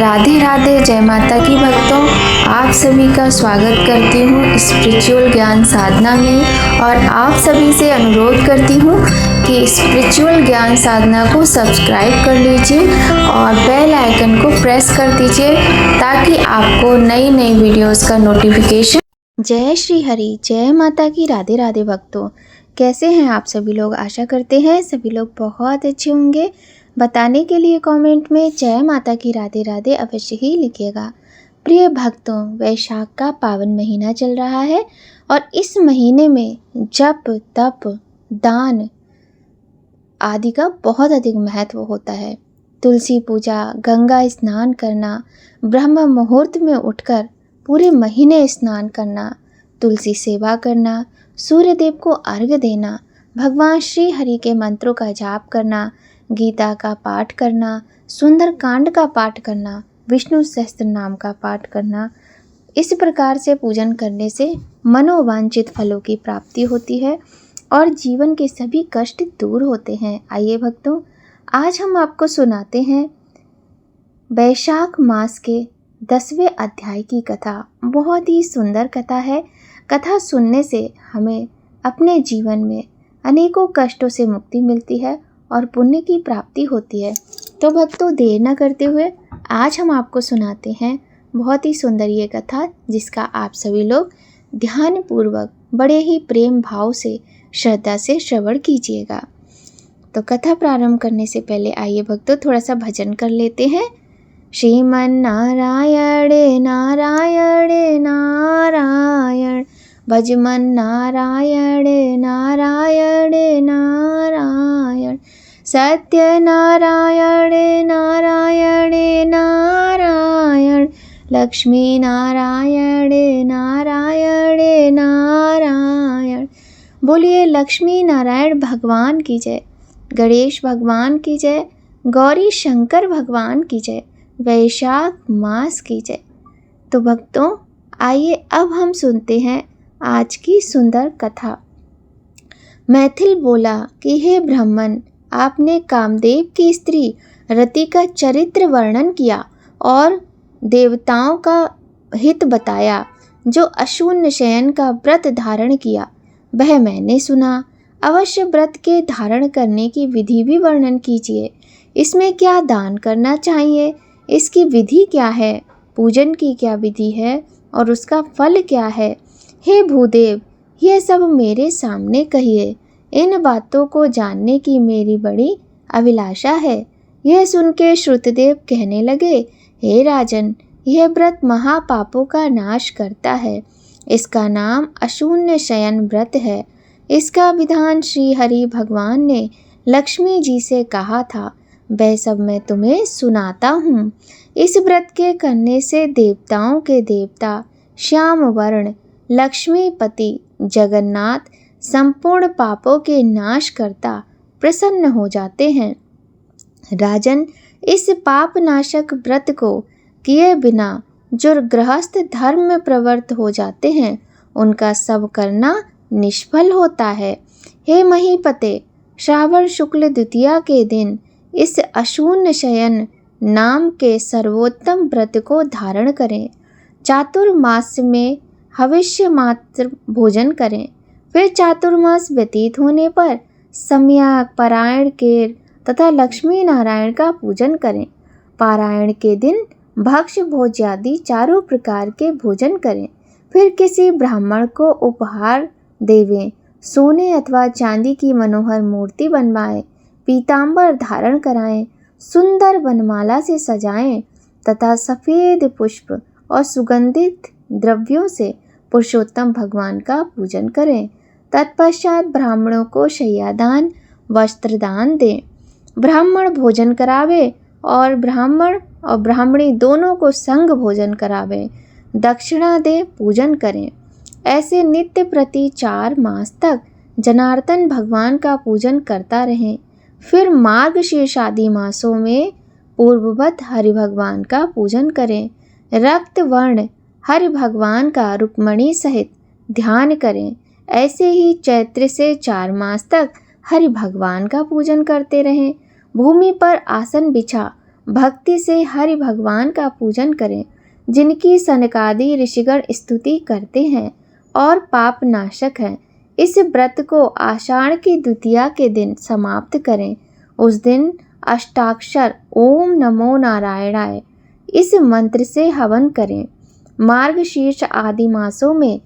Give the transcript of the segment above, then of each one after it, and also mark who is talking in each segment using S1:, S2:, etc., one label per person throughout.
S1: राधे राधे, जय माता की भक्तों। आप सभी का स्वागत करती हूँ स्पिरिचुअल ज्ञान साधना में और आप सभी से अनुरोध करती हूँ कि स्पिरिचुअल ज्ञान साधना को सब्सक्राइब कर लीजिए और बेल आइकन को प्रेस कर दीजिए ताकि आपको नई नई वीडियोस का नोटिफिकेशन। जय श्री हरि, जय माता की। राधे राधे भक्तों, कैसे हैं आप सभी लोग? आशा करते हैं सभी लोग बहुत अच्छे होंगे। बताने के लिए कमेंट में जय माता की राधे राधे अवश्य ही लिखिएगा। प्रिय भक्तों, वैशाख का पावन महीना चल रहा है और इस महीने में जप, तप, दान आदि का बहुत अधिक महत्व होता है। तुलसी पूजा, गंगा स्नान करना, ब्रह्म मुहूर्त में उठकर पूरे महीने स्नान करना, तुलसी सेवा करना, सूर्य देव को अर्घ्य देना, भगवान श्री हरि के मंत्रों का जाप करना, गीता का पाठ करना, सुंदर कांड का पाठ करना, विष्णु सहस्त्र नाम का पाठ करना, इस प्रकार से पूजन करने से मनोवांछित फलों की प्राप्ति होती है और जीवन के सभी कष्ट दूर होते हैं। आइए भक्तों, आज हम आपको सुनाते हैं वैशाख मास के 10वें अध्याय की कथा। बहुत ही सुंदर कथा है। कथा सुनने से हमें अपने जीवन में अनेकों कष्टों से मुक्ति मिलती है और पुण्य की प्राप्ति होती है। तो भक्तों, देर न करते हुए आज हम आपको सुनाते हैं बहुत ही सुंदर ये कथा, जिसका आप सभी लोग ध्यान पूर्वक बड़े ही प्रेम भाव से, श्रद्धा से श्रवण कीजिएगा। तो कथा प्रारंभ करने से पहले आइए भक्तों, थोड़ा सा भजन कर लेते हैं। श्रीमन नारायण नारायण नारायण, भजमन नारायण नारायण नारायण, सत्य नारायण नारायण नारायण, लक्ष्मी नारायण नारायण नारायण। बोलिए लक्ष्मी नारायण भगवान की जय, गणेश भगवान की जय, गौरी शंकर भगवान की जय, वैशाख मास की जय। तो भक्तों, आइए अब हम सुनते हैं आज की सुंदर कथा। मैथिल बोला कि हे ब्राह्मण, आपने कामदेव की स्त्री रति का चरित्र वर्णन किया और देवताओं का हित बताया। जो अशून्य शयन का व्रत धारण किया वह मैंने सुना। अवश्य व्रत के धारण करने की विधि भी वर्णन कीजिए। इसमें क्या दान करना चाहिए, इसकी विधि क्या है, पूजन की क्या विधि है और उसका फल क्या है। हे भूदेव, यह सब मेरे सामने कहिए। इन बातों को जानने की मेरी बड़ी अभिलाषा है। यह सुन के श्रुतदेव कहने लगे, हे राजन, यह व्रत महापापों का नाश करता है। इसका नाम अशून्य शयन व्रत है। इसका विधान श्री हरि भगवान ने लक्ष्मी जी से कहा था, वह सब मैं तुम्हें सुनाता हूँ। इस व्रत के करने से देवताओं के देवता श्याम वर्ण लक्ष्मीपति जगन्नाथ संपूर्ण पापों के नाश करता प्रसन्न हो जाते हैं। राजन, इस पाप नाशक व्रत को किए बिना जो गृहस्थ धर्म में प्रवृत्त हो जाते हैं, उनका सब करना निष्फल होता है। हे महीपते, श्रावण शुक्ल द्वितीया के दिन इस अशून्य शयन नाम के सर्वोत्तम व्रत को धारण करें। चातुर्मास में हविष्य मात्र भोजन करें। फिर चातुर्मास व्यतीत होने पर सम्यक पारायण के तथा लक्ष्मी नारायण का पूजन करें। पारायण के दिन भक्ष्य भोज्यादि चारों प्रकार के भोजन करें। फिर किसी ब्राह्मण को उपहार देवें। सोने अथवा चांदी की मनोहर मूर्ति बनवाएं, पीतांबर धारण कराएं, सुंदर वनमाला से सजाएं तथा सफ़ेद पुष्प और सुगंधित द्रव्यों से पुरुषोत्तम भगवान का पूजन करें। तत्पश्चात ब्राह्मणों को शय्यादान, वस्त्रदान दें। ब्राह्मण भोजन करावे और ब्राह्मण और ब्राह्मणी दोनों को संग भोजन करावे। दक्षिणा दे पूजन करें। ऐसे नित्य प्रति 4 मास तक जनार्दन भगवान का पूजन करता रहें। फिर मार्गशीर्ष आदि मासों में पूर्ववत हरि भगवान का पूजन करें। रक्त वर्ण हरि भगवान का रुक्मणी सहित ध्यान करें। ऐसे ही चैत्र से 4 मास तक हरि भगवान का पूजन करते रहें। भूमि पर आसन बिछा भक्ति से हरि भगवान का पूजन करें, जिनकी सनकादि ऋषिगण स्तुति करते हैं और पाप नाशक है। इस व्रत को आषाढ़ की द्वितीया के दिन समाप्त करें। उस दिन अष्टाक्षर ओम नमो नारायणाय इस मंत्र से हवन करें। मार्गशीर्ष आदि मासों में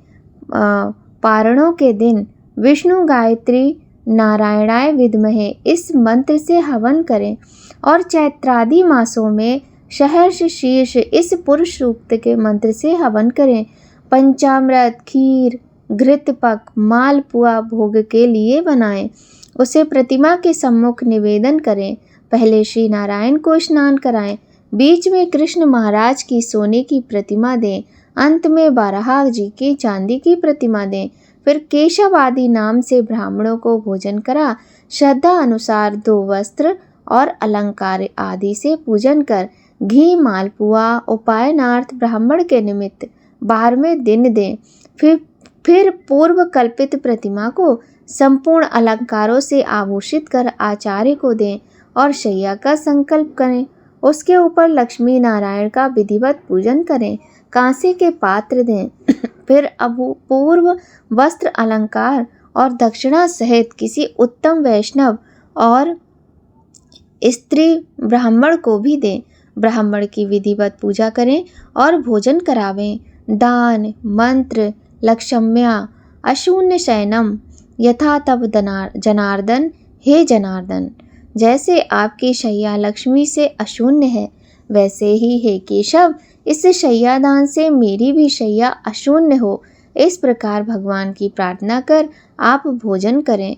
S1: पारणों के दिन विष्णु गायत्री नारायणाय विद्महे इस मंत्र से हवन करें और चैत्रादि मासों में सहर्ष शीर्ष इस पुरुष सूक्त के मंत्र से हवन करें। पंचामृत, खीर, घृतपक, मालपुआ भोग के लिए बनाएं। उसे प्रतिमा के सम्मुख निवेदन करें। पहले श्री नारायण को स्नान कराएं, बीच में कृष्ण महाराज की सोने की प्रतिमा दें, अंत में बारहा जी की चांदी की प्रतिमा दें। फिर केशव आदि नाम से ब्राह्मणों को भोजन करा श्रद्धा अनुसार 2 वस्त्र और अलंकार आदि से पूजन कर घी मालपुआ उपायनार्थ ब्राह्मण के निमित्त 12वें दिन दें। फिर पूर्व कल्पित प्रतिमा को संपूर्ण अलंकारों से आभूषित कर आचार्य को दें और शैया का संकल्प करें। उसके ऊपर लक्ष्मी नारायण का विधिवत पूजन करें। कांसे के पात्र दें। फिर पूर्व वस्त्र अलंकार और दक्षिणा सहित किसी उत्तम वैष्णव और स्त्री ब्राह्मण को भी दें। ब्राह्मण की विधिवत पूजा करें और भोजन करावें। दान मंत्र लक्ष्म्या अशून्य शयनम यथा तब जनार्दन, हे जनार्दन, जैसे आपकी शैया लक्ष्मी से अशून्य है, वैसे ही हे केशव इस शैयादान से मेरी भी शैया अशून्य हो। इस प्रकार भगवान की प्रार्थना कर आप भोजन करें।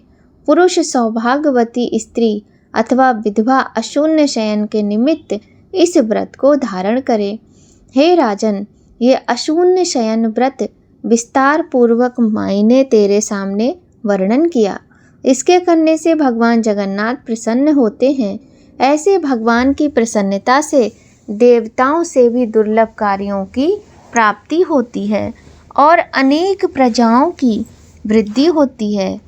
S1: पुरुष सौभाग्यवती स्त्री अथवा विधवा अशून्य शयन के निमित्त इस व्रत को धारण करे। हे राजन, ये अशून्य शयन व्रत विस्तार पूर्वक मायने तेरे सामने वर्णन किया। इसके करने से भगवान जगन्नाथ प्रसन्न होते हैं। ऐसे भगवान की प्रसन्नता से देवताओं से भी दुर्लभ कार्यों की प्राप्ति होती है और अनेक प्रजाओं की वृद्धि होती है।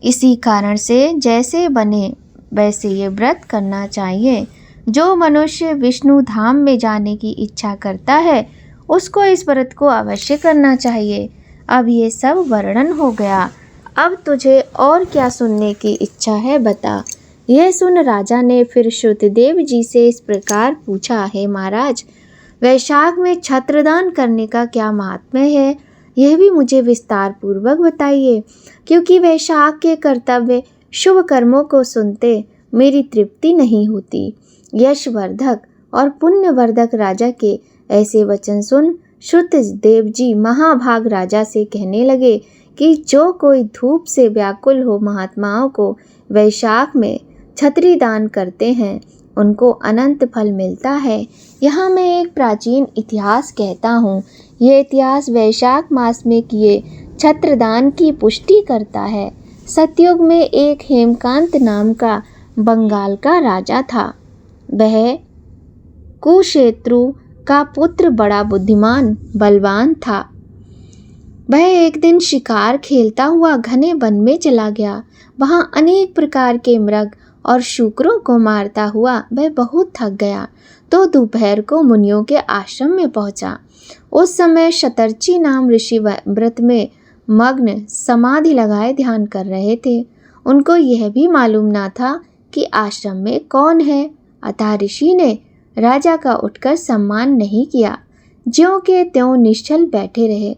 S1: इसी कारण से जैसे बने वैसे ये व्रत करना चाहिए। जो मनुष्य विष्णु धाम में जाने की इच्छा करता है उसको इस व्रत को अवश्य करना चाहिए। अब ये सब वर्णन हो गया। अब तुझे और क्या सुनने की इच्छा है, बता। यह सुन राजा ने फिर श्रुतदेव जी से इस प्रकार पूछा, हे महाराज, वैशाख में छत्रदान करने का क्या महात्म्य है, यह भी मुझे विस्तार पूर्वक बताइए, क्योंकि वैशाख के कर्तव्य शुभ कर्मों को सुनते मेरी तृप्ति नहीं होती। यशवर्धक और पुण्यवर्धक राजा के ऐसे वचन सुन श्रुतदेव जी महाभाग राजा से कहने लगे कि जो कोई धूप से व्याकुल हो महात्माओं को वैशाख में छत्री दान करते हैं उनको अनंत फल मिलता है। यहाँ मैं एक प्राचीन इतिहास कहता हूँ। ये इतिहास वैशाख मास में किए छत्रदान की पुष्टि करता है। सतयुग में एक हेमकांत नाम का बंगाल का राजा था। वह कुशेत्रु का पुत्र बड़ा बुद्धिमान बलवान था। वह एक दिन शिकार खेलता हुआ घने वन में चला गया। वहाँ अनेक प्रकार के मृग और शूकरों को मारता हुआ वह बहुत थक गया तो दोपहर को मुनियों के आश्रम में पहुंचा। उस समय शतर्ची नाम ऋषि व्रत में मग्न समाधि लगाए ध्यान कर रहे थे। उनको यह भी मालूम ना था कि आश्रम में कौन है, अतः ऋषि ने राजा का उठकर सम्मान नहीं किया, ज्यों के त्यों निश्चल बैठे रहे।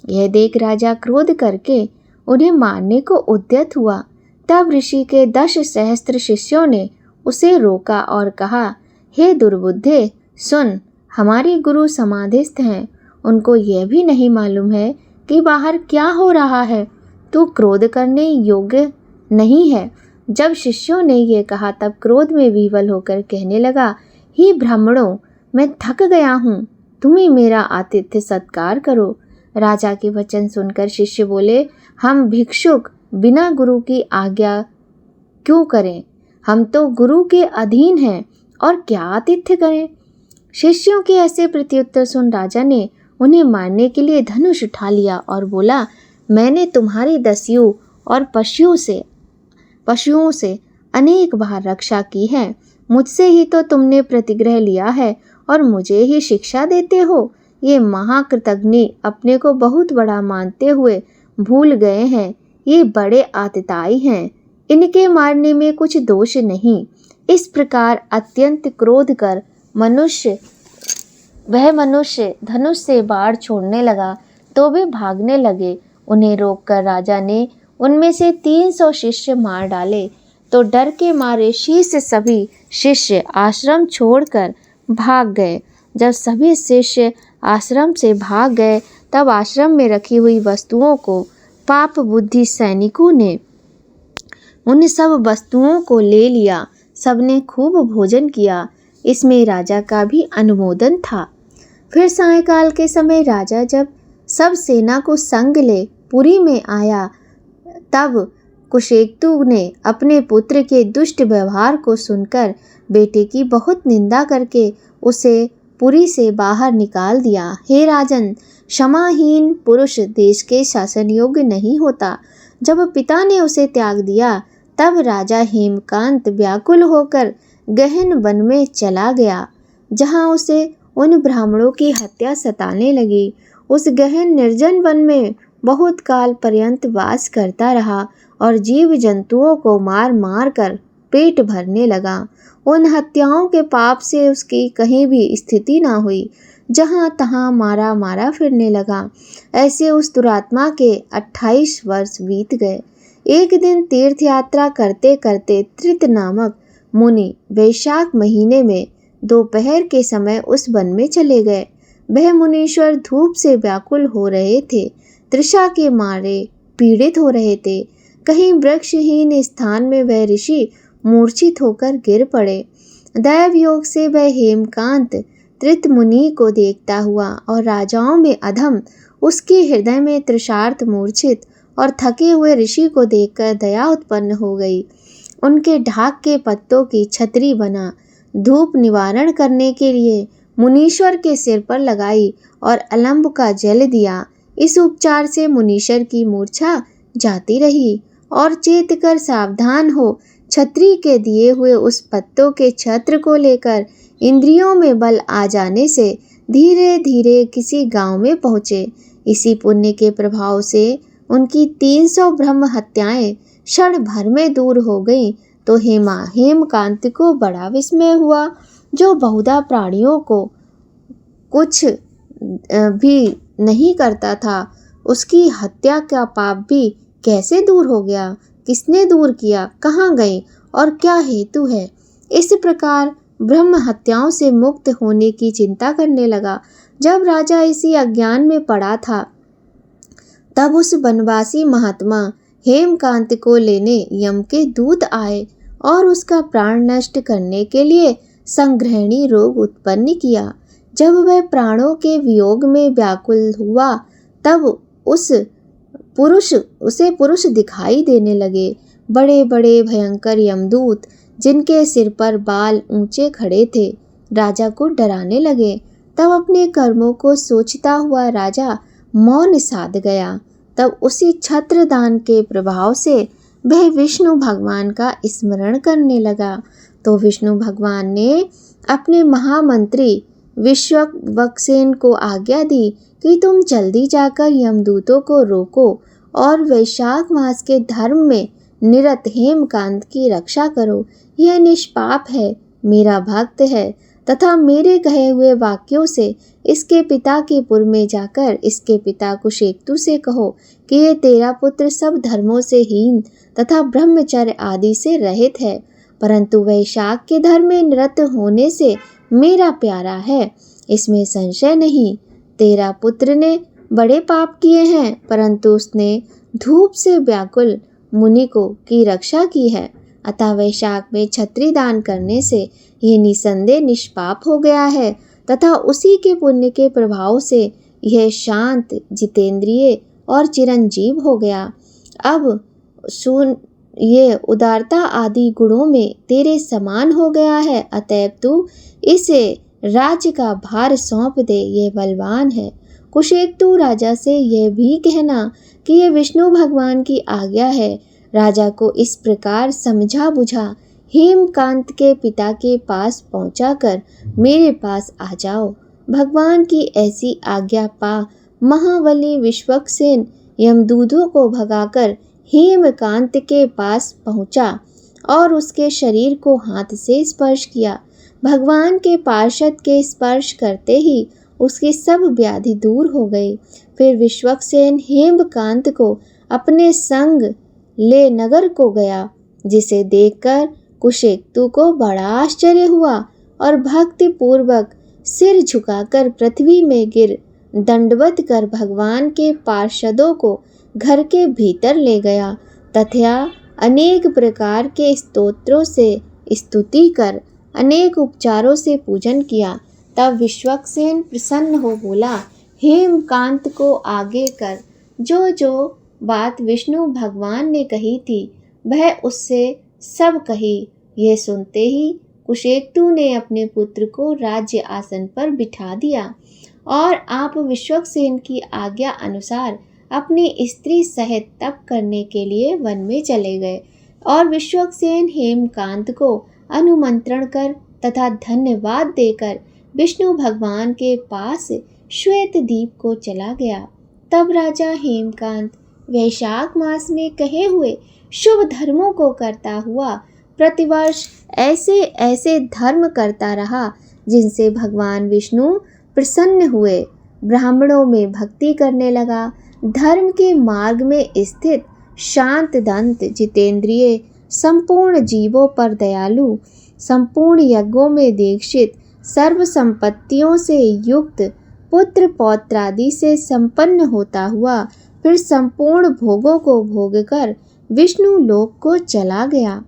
S1: यह देख राजा क्रोध करके उन्हें मारने को उद्यत हुआ। तब ऋषि के 10 सहस्त्र शिष्यों ने उसे रोका और कहा, हे दुर्बुद्धे, सुन, हमारे गुरु समाधिस्थ हैं, उनको यह भी नहीं मालूम है कि बाहर क्या हो रहा है। तू क्रोध करने योग्य नहीं है। जब शिष्यों ने यह कहा तब क्रोध में विह्वल होकर कहने लगा, हे ब्राह्मणों, मैं थक गया हूँ, तुम ही मेरा आतिथ्य सत्कार करो। राजा के वचन सुनकर शिष्य बोले, हम भिक्षुक बिना गुरु की आज्ञा क्यों करें, हम तो गुरु के अधीन हैं और क्या आतिथ्य करें। शिष्यों के ऐसे प्रत्युत्तर सुन राजा ने उन्हें मारने के लिए धनुष उठा लिया और बोला, मैंने तुम्हारी दस्यु और पशुओं से अनेक बार रक्षा की है, मुझसे ही तो तुमने प्रतिग्रह लिया है और मुझे ही शिक्षा देते हो। ये महाकृतघ्नि अपने को बहुत बड़ा मानते हुए भूल गए हैं। ये बड़े आतताई हैं, इनके मारने में कुछ दोष नहीं। इस प्रकार अत्यंत क्रोध कर वह मनुष्य धनुष से बाढ़ छोड़ने लगा तो वे भागने लगे। उन्हें रोककर राजा ने उनमें से 300 शिष्य मार डाले। तो डर के मारे शीर्ष सभी शिष्य आश्रम छोड़कर भाग गए। जब सभी शिष्य आश्रम से भाग गए तब आश्रम में रखी हुई वस्तुओं को पाप बुद्धि सैनिकों ने उन सब वस्तुओं को ले लिया। सबने खूब भोजन किया, इसमें राजा का भी अनुमोदन था। फिर सायंकाल के समय राजा जब सब सेना को संग ले पुरी में आया तब कुशेतु ने अपने पुत्र के दुष्ट व्यवहार को सुनकर बेटे की बहुत निंदा करके उसे पुरी से बाहर निकाल दिया। हे राजन, क्षमाहीन पुरुष देश के शासन योग्य नहीं होता। जब पिता ने उसे त्याग दिया तब राजा हेमकांत व्याकुल होकर गहन वन में चला गया, जहाँ उसे उन ब्राह्मणों की हत्या सताने लगी। उस गहन निर्जन वन में बहुत काल पर्यंत वास करता रहा और जीव जंतुओं को मार मार कर पेट भरने लगा। उन हत्याओं के पाप से उसकी कहीं भी स्थिति ना हुई, जहाँ तहाँ मारा मारा फिरने लगा। ऐसे उस दुरात्मा के 28 वर्ष बीत गए। एक दिन तीर्थ यात्रा करते करते त्रित नामक मुनि वैशाख महीने में दोपहर के समय उस वन में चले गए। वह मुनीश्वर धूप से व्याकुल हो रहे थे, तृषा के मारे पीड़ित हो रहे थे। कहीं वृक्षहीन स्थान में वह ऋषि मूर्छित होकर गिर पड़े। दैव योग से वह हेमकांत त्रित मुनि को देखता हुआ और राजाओं में अधम उसके हृदय में तृषार्थ मूर्छित और थके हुए ऋषि को देखकर दया उत्पन्न हो गई। उनके ढाक के पत्तों की छतरी बना धूप निवारण करने के लिए मुनीश्वर के सिर पर लगाई और अलंब का जल दिया। इस उपचार से मुनीश्वर की मूर्छा जाती रही और चेत कर सावधान हो छतरी के दिए हुए उस पत्तों के छत्र को लेकर इंद्रियों में बल आ जाने से धीरे धीरे किसी गांव में पहुँचे। इसी पुण्य के प्रभाव से उनकी 300 ब्रह्म हत्याएं क्षण भर में दूर हो गईं। तो हेमकांत को बड़ा विस्मय हुआ, जो बहुधा प्राणियों को कुछ भी नहीं करता था, उसकी हत्या का पाप भी कैसे दूर हो गया? किसने दूर किया? कहाँ गए और क्या हेतु है? इस प्रकार ब्रह्म हत्याओं से मुक्त होने की चिंता करने लगा। जब राजा इसी अज्ञान में पड़ा था तब उस वनवासी महात्मा हेमकांत को लेने यम के दूत आए और उसका प्राण नष्ट करने के लिए संग्रहणी रोग उत्पन्न किया। जब वह प्राणों के वियोग में व्याकुल हुआ तब उसे पुरुष दिखाई देने लगे। बड़े बड़े भयंकर यमदूत जिनके सिर पर बाल ऊंचे खड़े थे राजा को डराने लगे। तब अपने कर्मों को सोचता हुआ राजा मौन साध गया। तब उसी छत्रदान के प्रभाव से वह विष्णु भगवान का स्मरण करने लगा। तो विष्णु भगवान ने अपने महामंत्री विश्वक्सेन को आज्ञा दी कि तुम जल्दी जाकर यमदूतों को रोको और वैशाख मास के धर्म में निरत हेमकांत की रक्षा करो। यह निष्पाप है, मेरा भक्त है तथा मेरे कहे हुए वाक्यों से इसके पिता के पुर में जाकर इसके पिता कुशेतु से कहो कि ये तेरा पुत्र सब धर्मों से हीन तथा ब्रह्मचर्य आदि से रहित है, परंतु वैशाख के धर्म में निरत होने से मेरा प्यारा है, इसमें संशय नहीं। तेरा पुत्र ने बड़े पाप किए हैं, परंतु उसने धूप से व्याकुल मुनि को की रक्षा की है, अतः वैशाख में छत्री दान करने से यह निसंदेह निष्पाप हो गया है तथा उसी के पुण्य के प्रभाव से यह शांत, जितेंद्रिय और चिरंजीव हो गया। अब सुन, ये उदारता आदि गुणों में तेरे समान हो गया है, अतएव तू इसे राज्य का भार सौंप दे, ये बलवान है। कुशेतु राजा से यह भी कहना कि यह विष्णु भगवान की आज्ञा है। राजा को इस प्रकार समझा बुझा हेमकांत के पिता के पास पहुंचाकर मेरे पास आ जाओ। भगवान की ऐसी आज्ञा पा महाबली विश्वक्सेन यमदूतों को भगाकर हेमकांत के पास पहुंचा और उसके शरीर को हाथ से स्पर्श किया। भगवान के पार्षद के स्पर्श करते ही उसकी सब व्याधि दूर हो गई। फिर विश्वक्सेन हेमकांत को अपने संग ले नगर को गया, जिसे देखकर कुशेतु को बड़ा आश्चर्य हुआ और भक्ति पूर्वक सिर झुकाकर पृथ्वी में गिर दंडवत कर भगवान के पार्षदों को घर के भीतर ले गया तथा अनेक प्रकार के स्तोत्रों से स्तुति कर अनेक उपचारों से पूजन किया। तब विश्वक्सेन प्रसन्न हो बोला, हेमकांत को आगे कर। जो जो बात विष्णु भगवान ने कही थी वह उससे सब कही। यह सुनते ही कुशेतु ने अपने पुत्र को राज्य आसन पर बिठा दिया और आप विश्वक्सेन की आज्ञा अनुसार अपनी स्त्री सहित तप करने के लिए वन में चले गए और विश्वक्सेन हेमकांत को अनुमंत्रण कर तथा धन्यवाद देकर विष्णु भगवान के पास श्वेत द्वीप को चला गया। तब राजा हेमकांत वैशाख मास में कहे हुए शुभ धर्मों को करता हुआ प्रतिवर्ष ऐसे ऐसे धर्म करता रहा जिनसे भगवान विष्णु प्रसन्न हुए। ब्राह्मणों में भक्ति करने लगा। धर्म के मार्ग में स्थित शांत दंत जितेंद्रिय संपूर्ण जीवों पर दयालु संपूर्ण यज्ञों में दीक्षित सर्व संपत्तियों से युक्त पुत्र पौत्रादि से संपन्न होता हुआ फिर संपूर्ण भोगों को भोग कर विष्णु लोक को चला गया।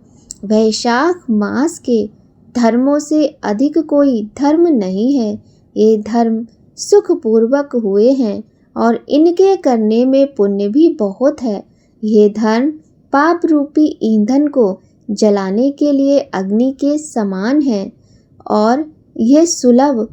S1: वैशाख मास के धर्मों से अधिक कोई धर्म नहीं है। ये धर्म सुखपूर्वक हुए हैं और इनके करने में पुण्य भी बहुत है। ये धर्म पाप रूपी ईंधन को जलाने के लिए अग्नि के समान है और यह सुलभ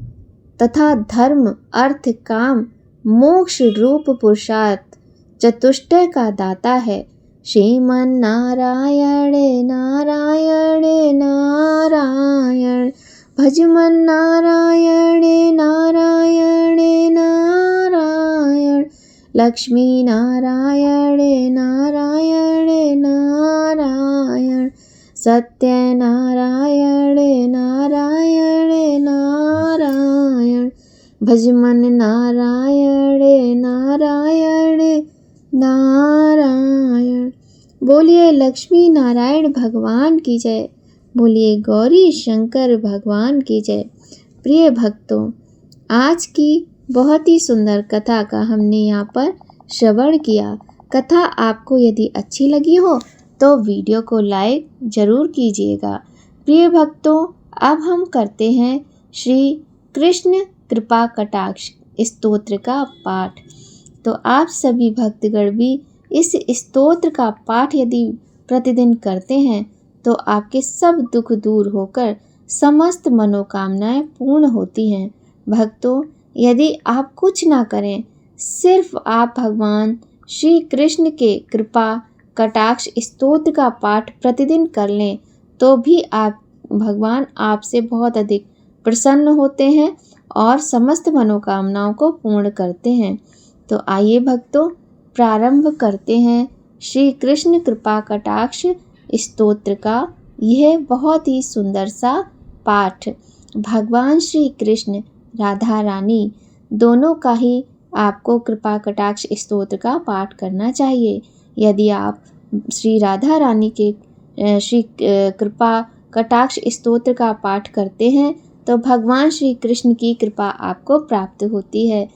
S1: तथा धर्म अर्थ काम मोक्ष रूप पुरुषार्थ चतुष्टय का दाता है। श्रीमन नारायण नारायण नारायण भजमन नारायण नारायण नारायण लक्ष्मी नारायण नारायण नारायण सत्य नारायण नारायण नारायण भजमन नारायण नारायण नारायण। बोलिए लक्ष्मी नारायण भगवान की जय। बोलिए गौरी शंकर भगवान की जय। प्रिय भक्तों, आज की बहुत ही सुंदर कथा का हमने यहाँ पर श्रवण किया। कथा आपको यदि अच्छी लगी हो तो वीडियो को लाइक जरूर कीजिएगा। प्रिय भक्तों, अब हम करते हैं श्री कृष्ण कृपा कटाक्ष स्तोत्र का पाठ। तो आप सभी भक्तगण भी इस स्तोत्र का पाठ यदि प्रतिदिन करते हैं तो आपके सब दुख दूर होकर समस्त मनोकामनाएं पूर्ण होती हैं। भक्तों, यदि आप कुछ ना करें, सिर्फ आप भगवान श्री कृष्ण के कृपा कटाक्ष स्तोत्र का पाठ प्रतिदिन कर लें तो भी आप भगवान आपसे बहुत अधिक प्रसन्न होते हैं और समस्त मनोकामनाओं को पूर्ण करते हैं। तो आइए भक्तों, प्रारंभ करते हैं श्री कृष्ण कृपा कटाक्ष स्तोत्र का यह बहुत ही सुंदर सा पाठ। भगवान श्री कृष्ण राधा रानी दोनों का ही आपको कृपा कटाक्ष स्तोत्र का पाठ करना चाहिए। यदि आप श्री राधा रानी के श्री कृपा कटाक्ष स्तोत्र का पाठ करते हैं तो भगवान श्री कृष्ण की कृपा आपको प्राप्त होती है।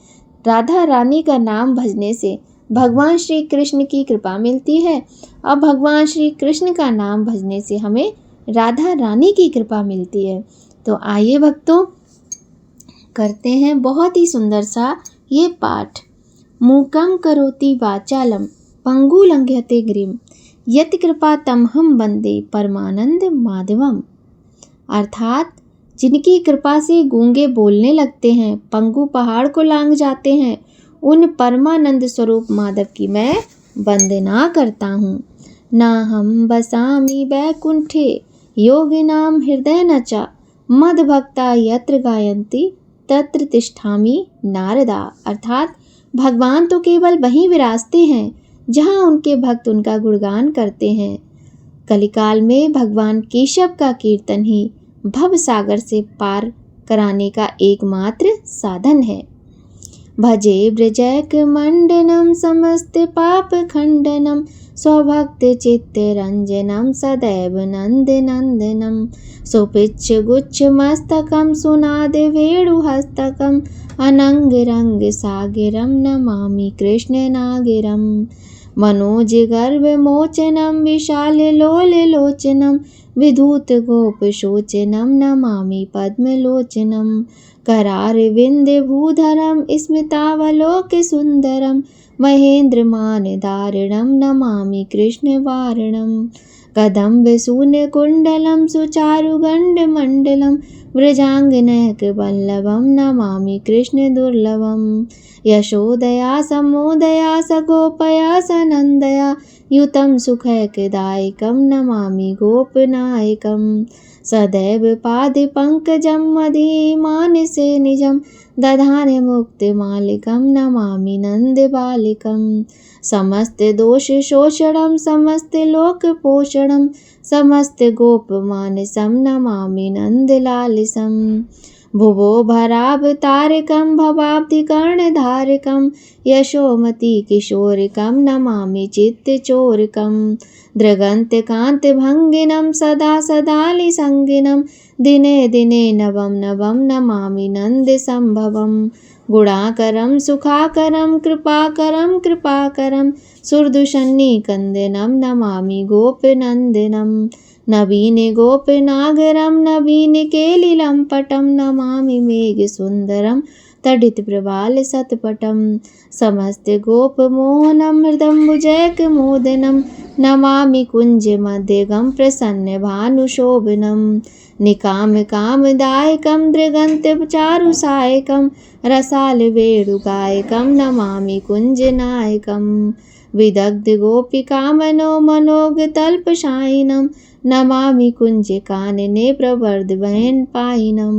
S1: राधा रानी का नाम भजने से भगवान श्री कृष्ण की कृपा मिलती है और भगवान श्री कृष्ण का नाम भजने से हमें राधा रानी की कृपा मिलती है। तो आइए भक्तों, करते हैं बहुत ही सुंदर सा ये पाठ। मूकं करोति वाचालम पंगु लंघयते गिरिम यति कृपा तमहम वंदे परमानंद माधवम। अर्थात जिनकी कृपा से गूंगे बोलने लगते हैं, पंगु पहाड़ को लांघ जाते हैं, उन परमानंद स्वरूप माधव की मैं वंदना करता हूँ। ना हम बसामि बैकुंठे योगिनां हृदयेन च मद्भक्ता यत्र गायन्ति तत्र तिष्ठामि नारदा। अर्थात भगवान तो केवल वहीं विराजते हैं जहाँ उनके भक्त उनका गुणगान करते हैं। कलिकाल में भगवान केशव का कीर्तन ही भव सागर से पार कराने का एकमात्र साधन है। भजे ब्रजैक मंडनम समस्त पाप खंडनम स्वभक्त चित्त रंजनम सदैव नंद नंदनम सुपिच्छ गुच्छ मस्तकम सुनाद वेणुहस्तकम अनंग रंग सागिरम नमामि कृष्ण नागिरम मनोज गर्भ मोचनम विशाल लोल लोचनम विधूत गोप शोचनम नमामि पद्मलोचनम करार विंद भूधरम स्मितावलोक सुंदरम महेंद्र मान दारुणम नमामि कृष्ण वारणम कदम्ब शून्य कुंडलम सुचारु गंड मंडलम व्रजांगनयक वल्लभम नमामि कृष्ण दुर्लभम यशोदया समोदया सगोपया सनंदया युतं सुखैकदायकं नमामि गोपनायकं सदैव पादपङ्कजं मदीयमानसे निजं दधाने मुक्तिमालिकं नमामि नन्दबालिकं समस्तदोषशोषणं समस्तलोकपोषणं समस्तगोपमानसं नमामि नन्दलालिसं भुवो भरावतारकं भवाब्धिकर्णधारकं यशोमती किशोरकं नमामि चित्तचोरकं दृगन्त्यकान्तभङ्गिनं सदा सदालिसङ्गिनं दिने दिने नवं नवं नमामि नन्दसम्भवं गुणाकरं सुखाकरं कृपाकरं कृपाकरं सुरदुषन्निकन्दनं नमामि गोपनन्दनं नवीने गोपनागरं नवीने केलिलं पटं नमामि मेघसुन्दरं तडितप्रवाल सत्पटं समस्त गोपमोहनं मृदम्बुजैकमोदनं नमामि कुञ्जमध्यगं प्रसन्नभानुशोभनं निकामकामदायकं दृगन्त्यचारुसायकं रसालवेणुगायकं नमामि कुञ्जनायकं विदग्धगोपिकामनो मनोगतल्पशायिनं नमामि कुञ्जकानने प्रवर्धवहनपायिनं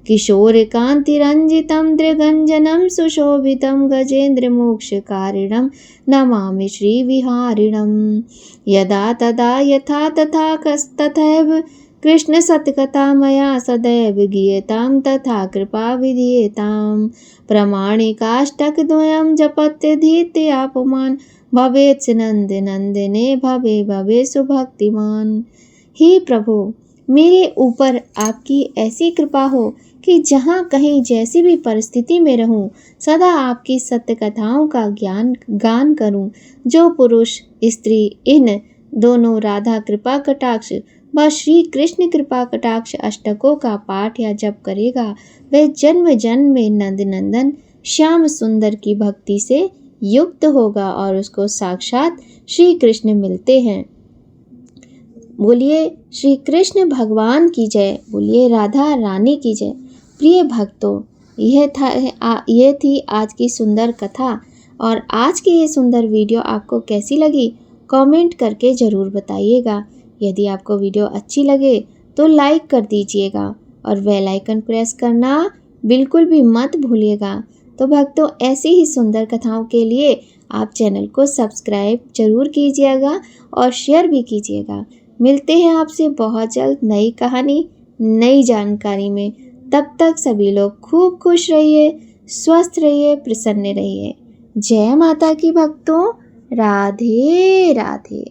S1: किशोरकान्तिरञ्जितं दृगञ्जनं सुशोभितं गजेन्द्रमोक्षकारिणं नमामि श्रीविहारिणं यदा तदा यथा तथा कस्तथैव कृष्णसत्कथा मया सदैव गीयतां तथा कृपा विधीयतां प्रमाणिकाष्टकद्वयं जपत्यधीत्यापमान् भवेत् नंद नंदने भवे भवे सुभक्तिमान। हे प्रभु, मेरे ऊपर आपकी ऐसी कृपा हो कि जहाँ कहीं जैसी भी परिस्थिति में रहूं, सदा आपकी सत्य कथाओं का गान करूं। जो पुरुष स्त्री इन दोनों राधा कृपा कटाक्ष व श्री कृष्ण कृपा कटाक्ष अष्टकों का पाठ या जप करेगा, वह जन्म जन्म में नंद नंदन श्याम सुंदर की भक्ति से युक्त होगा और उसको साक्षात श्री कृष्ण मिलते हैं। बोलिए श्री कृष्ण भगवान की जय, बोलिए राधा रानी की जय। प्रिय भक्तों, यह थी आज की सुंदर कथा। और आज की ये सुंदर वीडियो आपको कैसी लगी कमेंट करके ज़रूर बताइएगा। यदि आपको वीडियो अच्छी लगे तो लाइक कर दीजिएगा और बेल आइकन प्रेस करना बिल्कुल भी मत भूलिएगा। तो भक्तों, ऐसी ही सुंदर कथाओं के लिए आप चैनल को सब्सक्राइब जरूर कीजिएगा और शेयर भी कीजिएगा। मिलते हैं आपसे बहुत जल्द नई कहानी नई जानकारी में। तब तक सभी लोग खूब खुश रहिए, स्वस्थ रहिए, प्रसन्न रहिए। जय माता की भक्तों। राधे राधे।